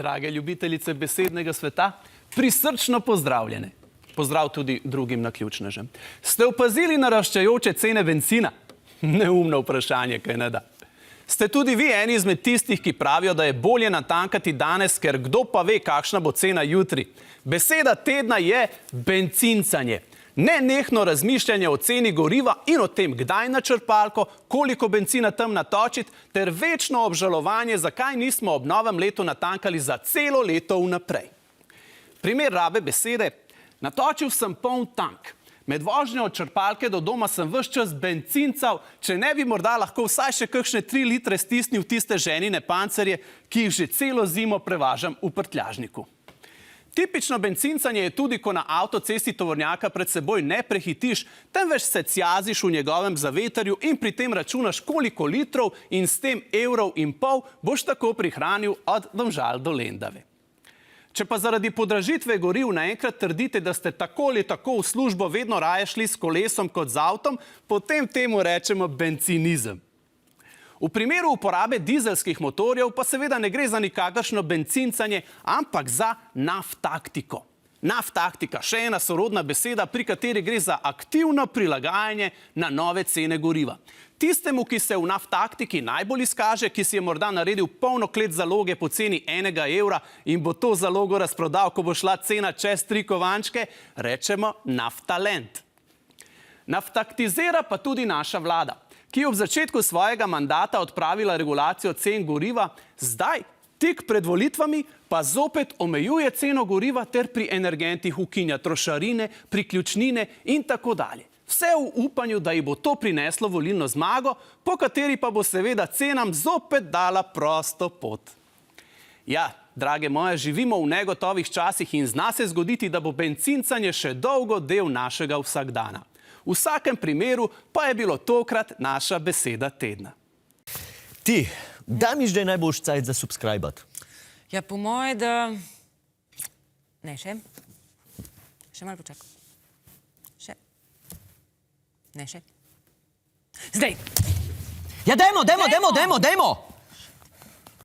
Drage ljubiteljice besednega sveta, prisrčno pozdravljene. Pozdrav tudi drugim naključnežem. Ste opazili naraščajoče cene bencina? Neumno vprašanje, kaj ne da. Ste tudi vi eni izmed tistih, ki pravijo, da je bolje natankati danes, ker kdo pa ve, kakšna bo cena jutri? Beseda tedna je bencincanje. Nenehno razmišljanje o ceni goriva in o tem, kdaj na črpalko, koliko bencina tam natočiti, ter večno obžalovanje, zakaj nismo ob novem letu natankali za celo leto vnaprej. Primer rabe besede: natočil sem poln tank. Med vožnjo od črpalke do doma sem ves čas bencincal, če ne bi morda lahko vsaj še kakšne 3 litre stisnil tiste ženine pancerje, ki jih že celo zimo prevažam v prtljažniku. Tipično bencincanje je tudi, ko na avtocesti tovornjaka pred seboj ne prehitiš, temveč se cjaziš v njegovem zavetrju in pri tem računaš, koliko litrov in s tem €1,5 boš tako prihranil od Domžal do Lendave. Če pa zaradi podražitve goriv naenkrat trdite, da ste tako ali tako v službo vedno raje šli s kolesom kot z avtom, potem temu rečemo bencinizem. V primeru uporabe dizelskih motorjev pa seveda ne gre za nikakršno bencincanje, ampak za naftaktiko. Naftaktika, še ena sorodna beseda, pri kateri gre za aktivno prilagajanje na nove cene goriva. Tistemu, ki se v naftaktiki najbolj izkaže, ki si je morda naredil polno klet zaloge po ceni €1 in bo to zalogo razprodal, ko bo šla cena čez 3 kovančke, rečemo naftalent. Naftaktizira pa tudi naša vlada, ki je ob začetku svojega mandata odpravila regulacijo cen goriva, zdaj, tik pred volitvami, pa zopet omejuje ceno goriva ter pri energentih ukinja trošarine, priključnine in tako dalje. Vse v upanju, da ji bo to prineslo volilno zmago, po kateri pa bo seveda cenam zopet dala prosto pot. Ja, drage moje, živimo v negotovih časih in zna se zgoditi, da bo bencincanje še dolgo del našega vsakdana. V vsakem primeru pa je bilo tokrat naša beseda tedna. Ti, kdaj miš, da je najboljš cajt za subscribat? Ja, po moje, da... Ne, še. Še malo počakam. Še. Ne, še. Zdaj! Ja, dajmo!